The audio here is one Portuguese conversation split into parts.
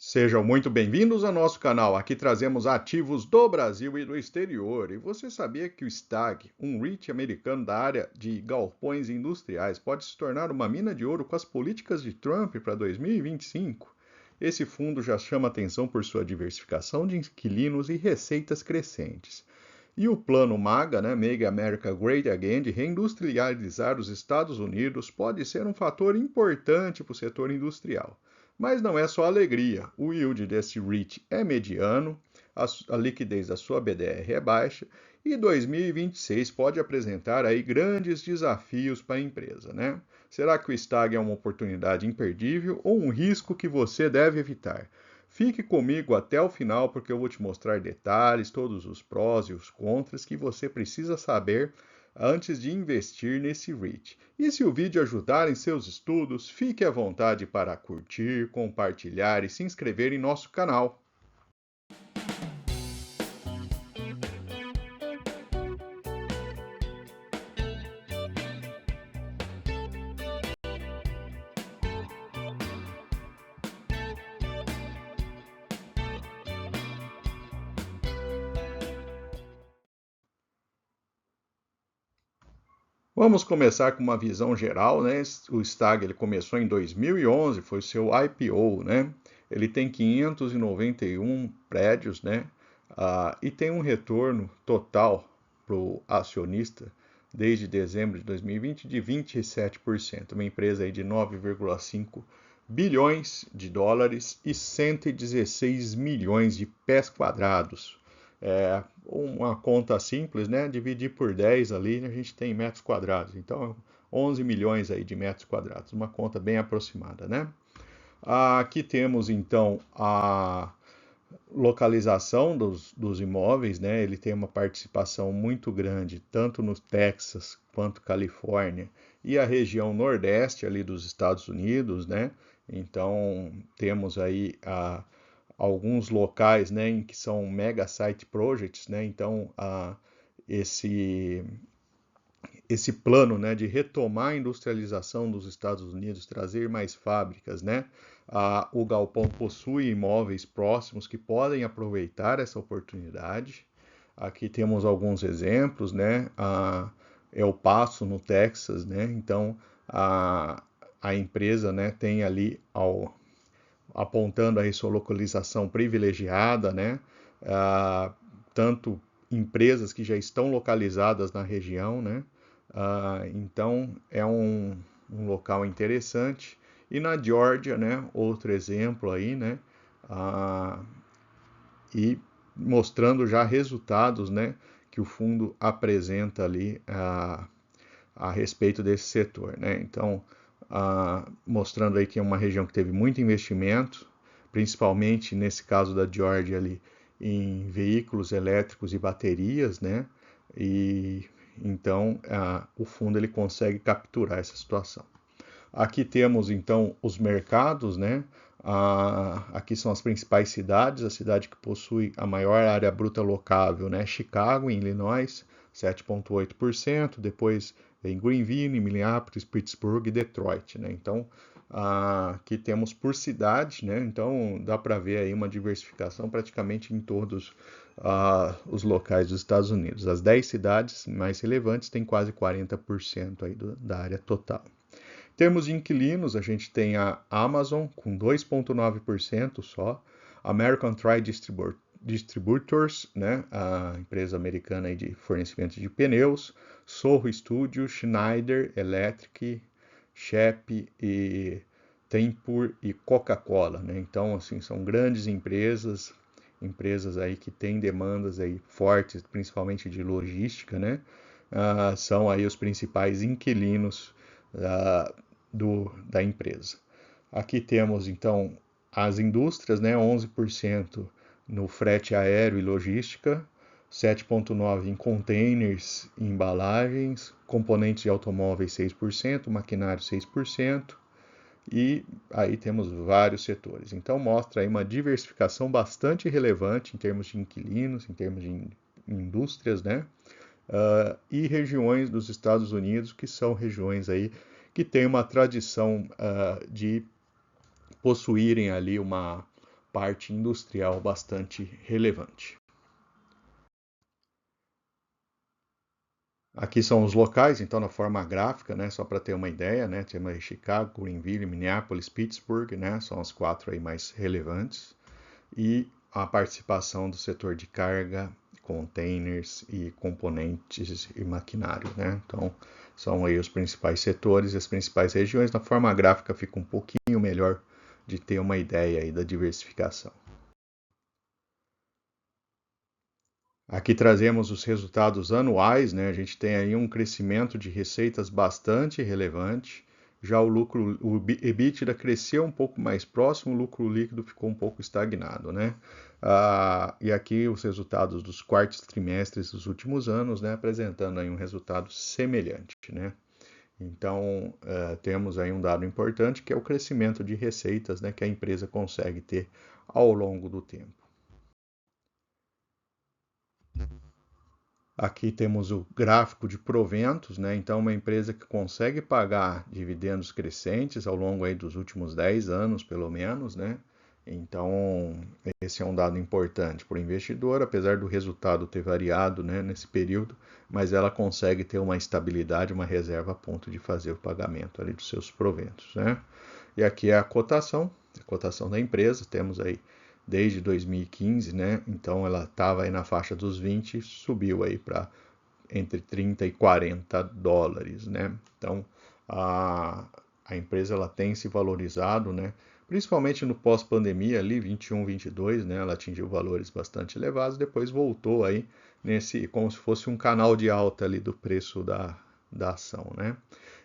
Sejam muito bem-vindos ao nosso canal. Aqui trazemos ativos do Brasil e do exterior. E você sabia que o STAG, um REIT americano da área de galpões industriais, pode se tornar uma mina de ouro com as políticas de Trump para 2025? Esse fundo já chama atenção por sua diversificação de inquilinos e receitas crescentes. E o plano MAGA, né, Make America Great Again, de reindustrializar os Estados Unidos, pode ser um fator importante para o setor industrial. Mas não é só alegria. O yield desse REIT é mediano, a liquidez da sua BDR é baixa e 2026 pode apresentar aí grandes desafios para a empresa, né? Será que o STAG é uma oportunidade imperdível ou um risco que você deve evitar? Fique comigo até o final porque eu vou te mostrar detalhes, todos os prós e os contras que você precisa saber antes de investir nesse REIT. E se o vídeo ajudar em seus estudos, fique à vontade para curtir, compartilhar e se inscrever em nosso canal. Vamos começar com uma visão geral, né? O STAG ele começou em 2011, foi seu IPO, né? Ele tem 591 prédios, né? E tem um retorno total para o acionista desde dezembro de 2020 de 27%, uma empresa aí de 9,5 bilhões de dólares e 116 milhões de pés quadrados. Uma conta simples, né? Dividir por 10 ali, a gente tem metros quadrados. Então, 11 milhões aí de metros quadrados, uma conta bem aproximada, né? Aqui temos então a localização dos imóveis, né? Ele tem uma participação muito grande, tanto no Texas quanto Califórnia e a região nordeste ali dos Estados Unidos, né? Então, temos aí alguns locais, né, em que são mega site projects, né? Então, esse esse plano, né, de retomar a industrialização dos Estados Unidos, trazer mais fábricas, né? O galpão possui imóveis próximos que podem aproveitar essa oportunidade. Aqui temos alguns exemplos, né? El Paso, no Texas, né? Então, a empresa, né, tem ali apontando aí sua localização privilegiada, né? Tanto empresas que já estão localizadas na região, né? Então é um local interessante. E na Geórgia, né? Outro exemplo aí, né? E mostrando já resultados, né? Que o fundo apresenta ali a respeito desse setor, né? Então, mostrando aí que é uma região que teve muito investimento, principalmente nesse caso da Geórgia ali, em veículos elétricos e baterias, né? E então o fundo ele consegue capturar essa situação. Aqui temos então os mercados, né? Aqui são as principais cidades, a cidade que possui a maior área bruta locável, né? Chicago, em Illinois, 7,8%, depois vem Greenville, Minneapolis, Pittsburgh e Detroit, né? Então, aqui temos por cidade, né? Então, dá para ver aí uma diversificação praticamente em todos os locais dos Estados Unidos. As 10 cidades mais relevantes têm quase 40% aí da área total. Em termos de inquilinos, a gente tem a Amazon com 2,9% só, American Tri Distributors, né, a empresa americana aí de fornecimento de pneus, Soho Studio, Schneider Electric, Shep e Tempur e Coca-Cola, né? Então, assim, são grandes empresas aí que têm demandas aí fortes, principalmente de logística, né? São aí os principais inquilinos da empresa. Aqui temos então as indústrias, né, 11% no frete aéreo e logística, 7,9% em containers e embalagens, componentes de automóveis 6%, maquinário 6%, e aí temos vários setores. Então mostra aí uma diversificação bastante relevante em termos de inquilinos, em termos de indústrias, né? E regiões dos Estados Unidos que são regiões aí que têm uma tradição de possuírem ali uma parte industrial bastante relevante. Aqui são os locais, então, na forma gráfica, né, só para ter uma ideia, né, temos aí Chicago, Greenville, Minneapolis, Pittsburgh, né, são as 4 aí mais relevantes, e a participação do setor de carga, containers e componentes e maquinário, né, então são aí os principais setores e as principais regiões. Na forma gráfica fica um pouquinho melhor de ter uma ideia aí da diversificação. Aqui trazemos os resultados anuais, né? A gente tem aí um crescimento de receitas bastante relevante. Já o EBITDA cresceu um pouco mais próximo, o lucro líquido ficou um pouco estagnado, né? E aqui os resultados dos quartos trimestres dos últimos anos, né? Apresentando aí um resultado semelhante, né? Então, temos aí um dado importante que é o crescimento de receitas, né? Que a empresa consegue ter ao longo do tempo. Aqui temos o gráfico de proventos, né? Então, uma empresa que consegue pagar dividendos crescentes ao longo aí dos últimos 10 anos, pelo menos, né? Então, esse é um dado importante para o investidor, apesar do resultado ter variado, né, nesse período, mas ela consegue ter uma estabilidade, uma reserva a ponto de fazer o pagamento ali dos seus proventos, né? E aqui é a cotação da empresa, temos aí desde 2015, né? Então ela estava aí na faixa dos 20, subiu aí para entre 30 e 40 dólares, né? Então a empresa ela tem se valorizado, né? Principalmente no pós-pandemia ali, 21, 22, né? Ela atingiu valores bastante elevados, depois voltou aí nesse, como se fosse um canal de alta ali do preço da ação, né?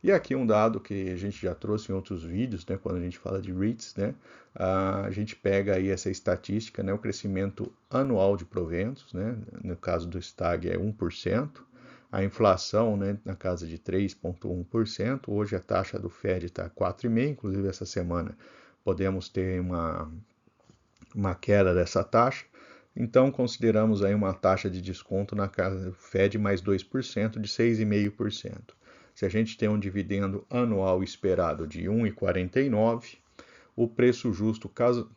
E aqui um dado que a gente já trouxe em outros vídeos, né, quando a gente fala de REITs, né, a gente pega aí essa estatística, né, o crescimento anual de proventos, né, no caso do STAG é 1%, a inflação, né, na casa de 3,1%, hoje a taxa do Fed está 4,5%, inclusive essa semana podemos ter uma queda dessa taxa, então consideramos aí uma taxa de desconto na casa do Fed mais 2%, de 6,5%. Se a gente tem um dividendo anual esperado de 1,49, o preço justo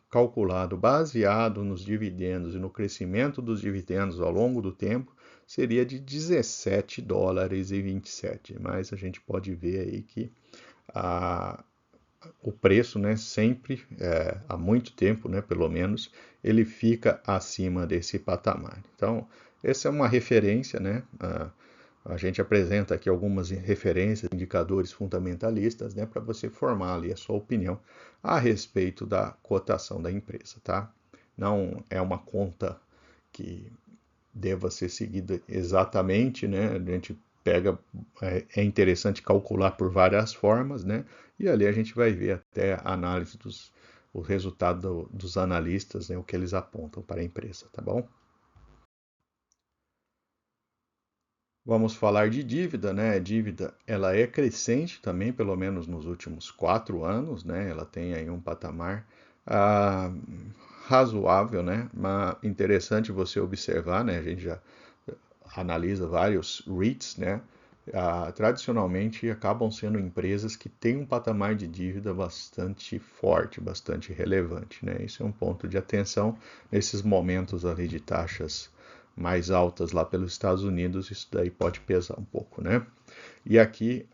calculado baseado nos dividendos e no crescimento dos dividendos ao longo do tempo seria de 17 dólares e 27. Mas a gente pode ver aí que o preço, né, sempre, há muito tempo, né, pelo menos, ele fica acima desse patamar. Então, essa é uma referência, né? A gente apresenta aqui algumas referências, indicadores fundamentalistas, né, para você formar ali a sua opinião a respeito da cotação da empresa, tá? Não é uma conta que deva ser seguida exatamente, né? A gente pega, é interessante calcular por várias formas, né? E ali a gente vai ver até a análise o resultado dos analistas, né? O que eles apontam para a empresa, tá bom? Vamos falar de dívida, né? A dívida, ela é crescente também, pelo menos nos últimos 4 anos, né? Ela tem aí um patamar ah, razoável, né? Mas interessante você observar, né? A gente já analisa vários REITs, né? Tradicionalmente acabam sendo empresas que têm um patamar de dívida bastante forte, bastante relevante, né? Isso é um ponto de atenção nesses momentos ali de taxas mais altas lá pelos Estados Unidos, isso daí pode pesar um pouco, né? E aqui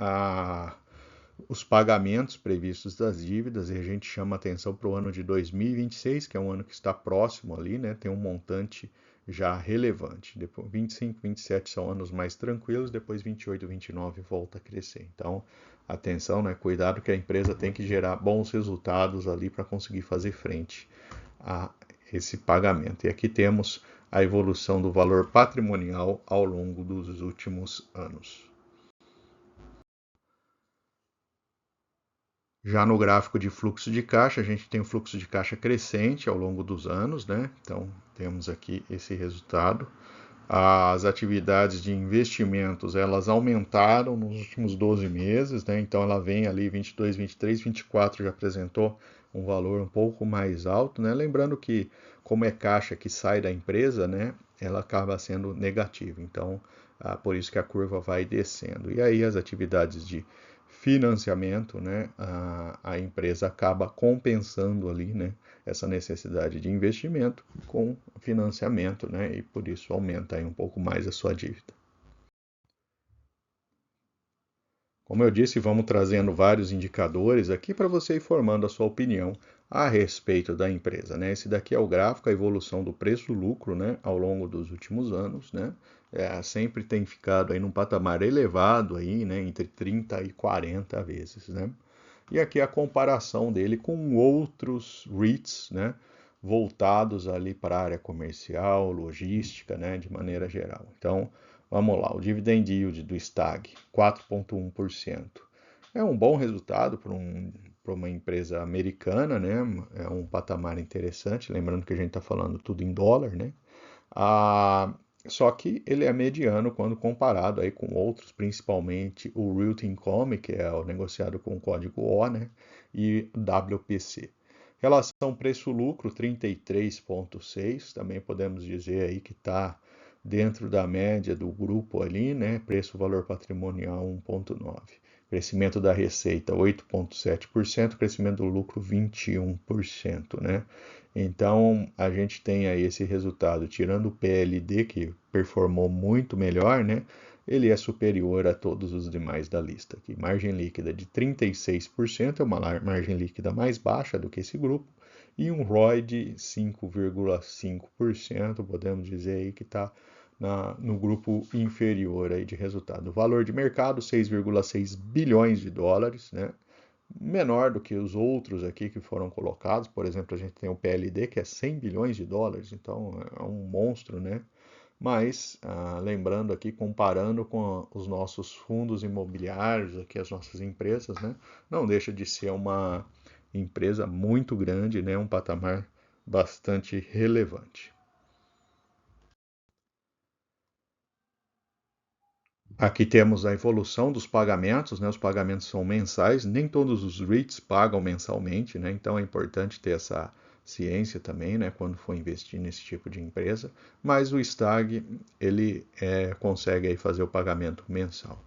os pagamentos previstos das dívidas, e a gente chama atenção para o ano de 2026, que é um ano que está próximo ali, né? Tem um montante já relevante. Depois 25, 27 são anos mais tranquilos, depois 28, 29 volta a crescer. Então, atenção, né? Cuidado que a empresa tem que gerar bons resultados ali para conseguir fazer frente a esse pagamento. E aqui temos a evolução do valor patrimonial ao longo dos últimos anos. Já no gráfico de fluxo de caixa, a gente tem o fluxo de caixa crescente ao longo dos anos, né? Então, temos aqui esse resultado. As atividades de investimentos, elas aumentaram nos últimos 12 meses, né? Então, ela vem ali 22, 23, 24 já apresentou um valor um pouco mais alto, né? Lembrando que, como é caixa que sai da empresa, né? Ela acaba sendo negativa. Então, por isso que a curva vai descendo. E aí, as atividades de financiamento, né, a empresa acaba compensando ali, né, essa necessidade de investimento com financiamento, né, e por isso aumenta aí um pouco mais a sua dívida. Como eu disse, vamos trazendo vários indicadores aqui para você ir formando a sua opinião a respeito da empresa, né? Esse daqui é o gráfico, a evolução do preço-lucro, né, ao longo dos últimos anos, né? Sempre tem ficado aí num patamar elevado aí, né, entre 30 e 40 vezes, né? E aqui a comparação dele com outros REITs, né, voltados ali para a área comercial, logística, né, de maneira geral. Então, vamos lá, o dividend yield do STAG, 4,1%. É um bom resultado para uma empresa americana, né? É um patamar interessante, lembrando que a gente está falando tudo em dólar, né? Ah, só que ele é mediano quando comparado aí com outros, principalmente o Realty Income, que é o negociado com o código O, né? E WPC. Relação preço-lucro 33,6, também podemos dizer aí que está dentro da média do grupo ali, né? Preço-valor patrimonial 1,9. Crescimento da receita 8,7%, crescimento do lucro 21%, né? Então a gente tem aí esse resultado, tirando o PLD, que performou muito melhor, né? Ele é superior a todos os demais da lista aqui. Margem líquida de 36%, é uma margem líquida mais baixa do que esse grupo, e um ROI de 5,5%, podemos dizer aí que está no grupo inferior aí de resultado. O valor de mercado, 6,6 bilhões de dólares, né? Menor do que os outros aqui que foram colocados. Por exemplo, a gente tem o PLD, que é 100 bilhões de dólares, então é um monstro, né? Mas, lembrando aqui, comparando com os nossos fundos imobiliários, aqui as nossas empresas, né? Não deixa de ser uma empresa muito grande, né? Um patamar bastante relevante. Aqui temos a evolução dos pagamentos, né? Os pagamentos são mensais, nem todos os REITs pagam mensalmente, né? Então é importante ter essa ciência também, né? Quando for investir nesse tipo de empresa. Mas o STAG, ele consegue aí fazer o pagamento mensal.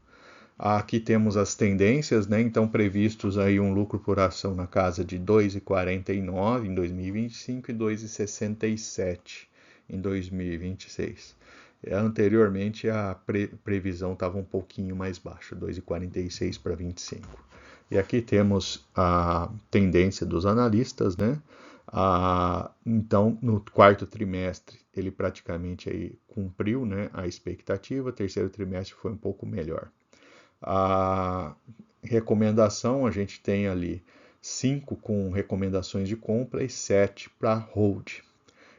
Aqui temos as tendências, né? Então previstos aí um lucro por ação na casa de 2,49 em 2025 e 2,67 em 2026. Anteriormente a previsão estava um pouquinho mais baixa, 2,46 para 25. E aqui temos a tendência dos analistas, né? Então, no quarto trimestre, ele praticamente aí cumpriu, né, a expectativa, o terceiro trimestre foi um pouco melhor. A recomendação, a gente tem ali 5 com recomendações de compra e 7 para hold.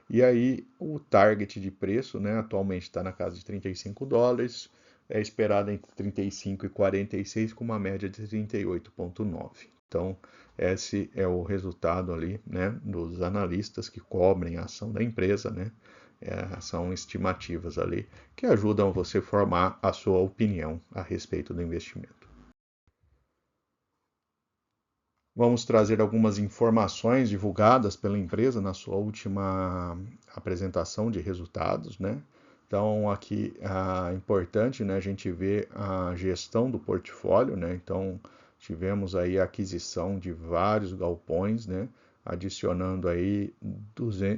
E aí o target de preço, né, atualmente está na casa de 35 dólares, é esperado entre 35 e 46 com uma média de 38,9. Então, esse é o resultado ali, né, dos analistas que cobrem a ação da empresa, né? São estimativas ali que ajudam você a formar a sua opinião a respeito do investimento. Vamos trazer algumas informações divulgadas pela empresa na sua última apresentação de resultados, né? Então, aqui é importante, né, a gente ver a gestão do portfólio, né? Então, tivemos aí a aquisição de vários galpões, né? Adicionando aí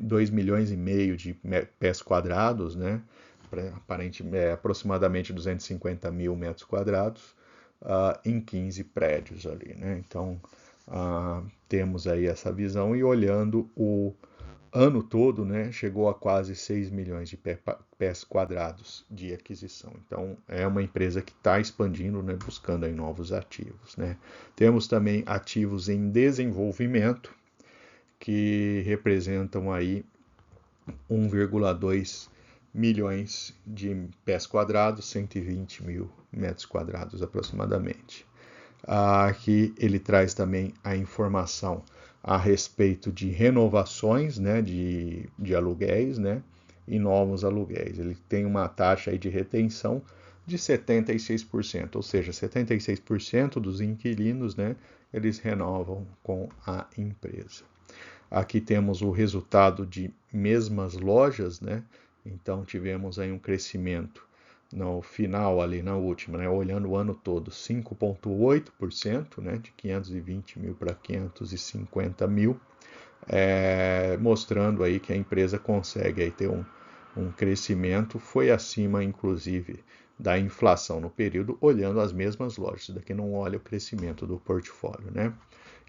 2 milhões e meio de pés quadrados, né? Aproximadamente 250 mil metros quadrados em 15 prédios ali, né? Então, temos aí essa visão e olhando o ano todo, né, chegou a quase 6 milhões de pés quadrados de aquisição. Então, é uma empresa que está expandindo, né, buscando aí novos ativos, né. Temos também ativos em desenvolvimento, que representam aí 1,2 milhões de pés quadrados, 120 mil metros quadrados aproximadamente. Aqui ele traz também a informação a respeito de renovações, né, de aluguéis, né, e novos aluguéis. Ele tem uma taxa aí de retenção de 76%, ou seja, 76% dos inquilinos, né, eles renovam com a empresa. Aqui temos o resultado de mesmas lojas, né? Então tivemos aí um crescimento no final ali, na última, né, olhando o ano todo, 5,8%, né, de 520 mil para 550 mil, mostrando aí que a empresa consegue aí ter um crescimento, foi acima, inclusive, da inflação no período, olhando as mesmas lojas. Isso daqui não olha o crescimento do portfólio, né?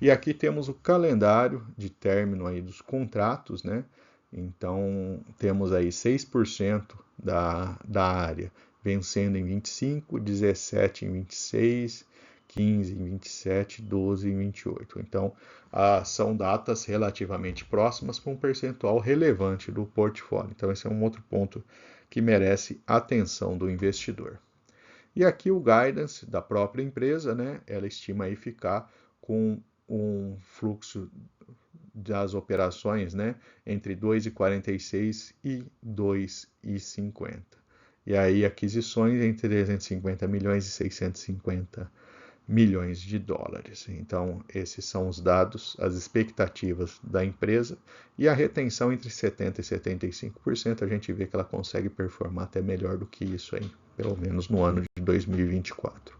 E aqui temos o calendário de término aí dos contratos, né? Então, temos aí 6% da área vencendo em 25, 17 em 26, 15 em 27, 12 em 28. Então, são datas relativamente próximas com um percentual relevante do portfólio. Então, esse é um outro ponto que merece atenção do investidor. E aqui o guidance da própria empresa, né? Ela estima aí ficar com um fluxo das operações, né, entre 2,46 e 2,50. E aí aquisições entre 350 milhões e 650 milhões de dólares. Então, esses são os dados, as expectativas da empresa e a retenção entre 70% e 75%, a gente vê que ela consegue performar até melhor do que isso aí, pelo menos no ano de 2024.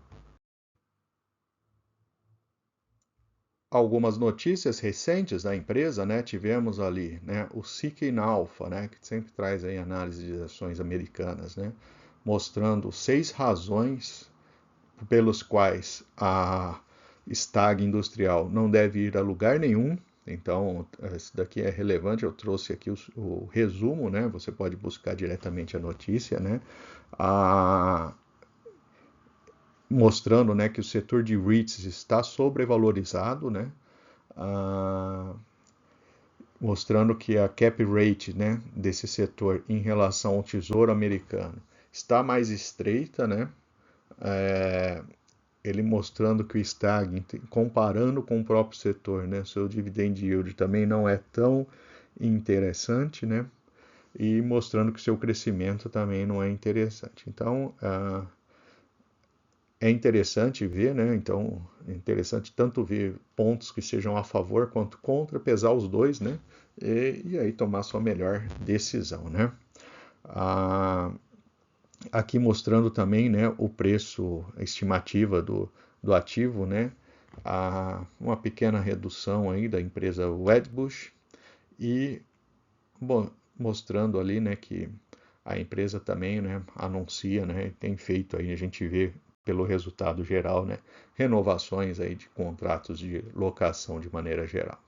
Algumas notícias recentes da empresa, né? Tivemos ali, né, o Seeking Alpha, né, que sempre traz aí análise de ações americanas, né, mostrando 6 razões pelos quais a Stag Industrial não deve ir a lugar nenhum. Então, isso daqui é relevante, eu trouxe aqui o resumo, né? Você pode buscar diretamente a notícia, né? Mostrando, né, que o setor de REITs está sobrevalorizado, né? Mostrando que a cap rate, né, desse setor em relação ao Tesouro Americano está mais estreita, né? Ele mostrando que o Stag, comparando com o próprio setor, né, seu dividend yield também não é tão interessante, né? E mostrando que seu crescimento também não é interessante. Então, é interessante ver, né? Então, é interessante tanto ver pontos que sejam a favor quanto contra, pesar os dois, né? E aí tomar sua melhor decisão, né? Aqui mostrando também, né, o preço, a estimativa do ativo, né? Uma pequena redução aí da empresa Wedbush e bom, mostrando ali, né, que a empresa também, né, anuncia, né, tem feito aí, a gente vê pelo resultado geral, né, renovações aí de contratos de locação de maneira geral.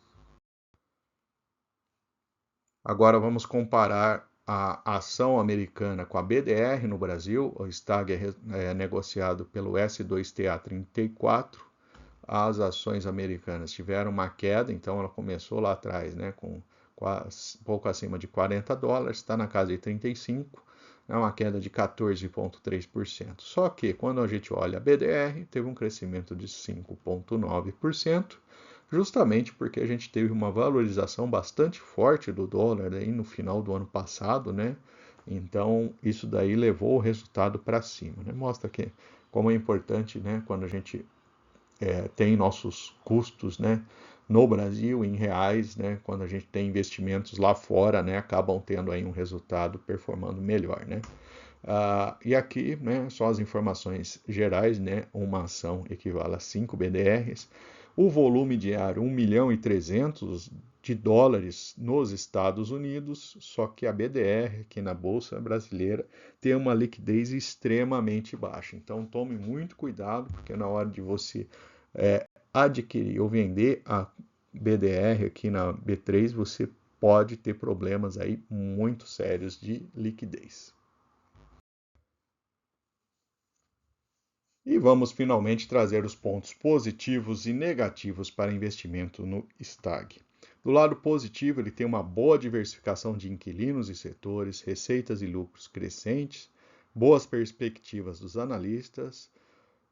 Agora vamos comparar a ação americana com a BDR no Brasil. O Stag é negociado pelo S2TA34. As ações americanas tiveram uma queda, então ela começou lá atrás, né, com pouco acima de 40 dólares, está na casa de 35, é uma queda de 14,3%. Só que quando a gente olha a BDR, teve um crescimento de 5,9%, justamente porque a gente teve uma valorização bastante forte do dólar aí no final do ano passado, né? Então isso daí levou o resultado para cima, né? Mostra que como é importante, né, quando a gente tem nossos custos, né, no Brasil em reais, né, quando a gente tem investimentos lá fora, né, acabam tendo aí um resultado performando melhor, né. E aqui, né, só as informações gerais, né, uma ação equivale a 5 BDRs, o volume diário 1 milhão e 300 de dólares nos Estados Unidos, só que a BDR aqui na Bolsa Brasileira tem uma liquidez extremamente baixa. Então tome muito cuidado, porque na hora de você adquirir ou vender a BDR aqui na B3, você pode ter problemas aí muito sérios de liquidez. E vamos finalmente trazer os pontos positivos e negativos para investimento no Stag. Do lado positivo, ele tem uma boa diversificação de inquilinos e setores, receitas e lucros crescentes, boas perspectivas dos analistas,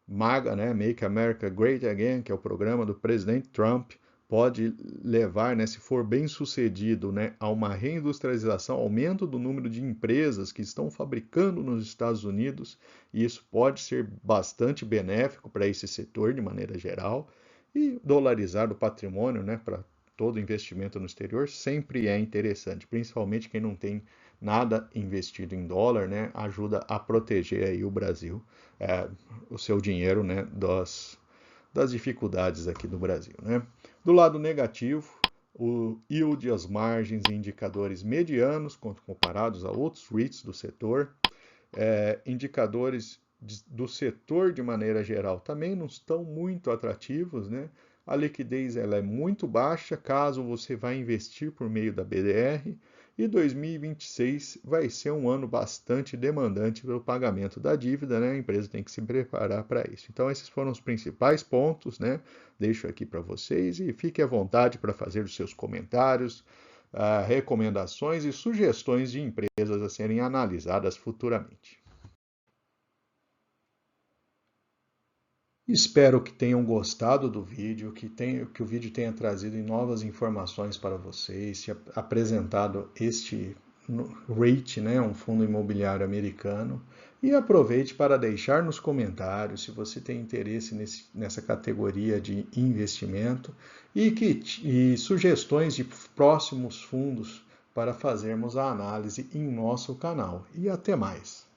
MAGA, né, Make America Great Again, que é o programa do presidente Trump, pode levar, né, se for bem sucedido, né, a uma reindustrialização, aumento do número de empresas que estão fabricando nos Estados Unidos, e isso pode ser bastante benéfico para esse setor de maneira geral, e dolarizar o patrimônio, né, para todo investimento no exterior sempre é interessante, principalmente quem não tem nada investido em dólar, né? Ajuda a proteger aí o Brasil, o seu dinheiro, né? Das dificuldades aqui do Brasil, né? Do lado negativo, o yield, as margens e indicadores medianos comparados a outros REITs do setor, indicadores do setor de maneira geral também não estão muito atrativos, né? A liquidez ela é muito baixa caso você vá investir por meio da BDR e 2026 vai ser um ano bastante demandante pelo pagamento da dívida, né? A empresa tem que se preparar para isso. Então esses foram os principais pontos, né? Deixo aqui para vocês e fique à vontade para fazer os seus comentários, recomendações e sugestões de empresas a serem analisadas futuramente. Espero que tenham gostado do vídeo, que o vídeo tenha trazido novas informações para vocês, apresentado este REIT, né, um fundo imobiliário americano, e aproveite para deixar nos comentários se você tem interesse nessa categoria de investimento e sugestões de próximos fundos para fazermos a análise em nosso canal. E até mais!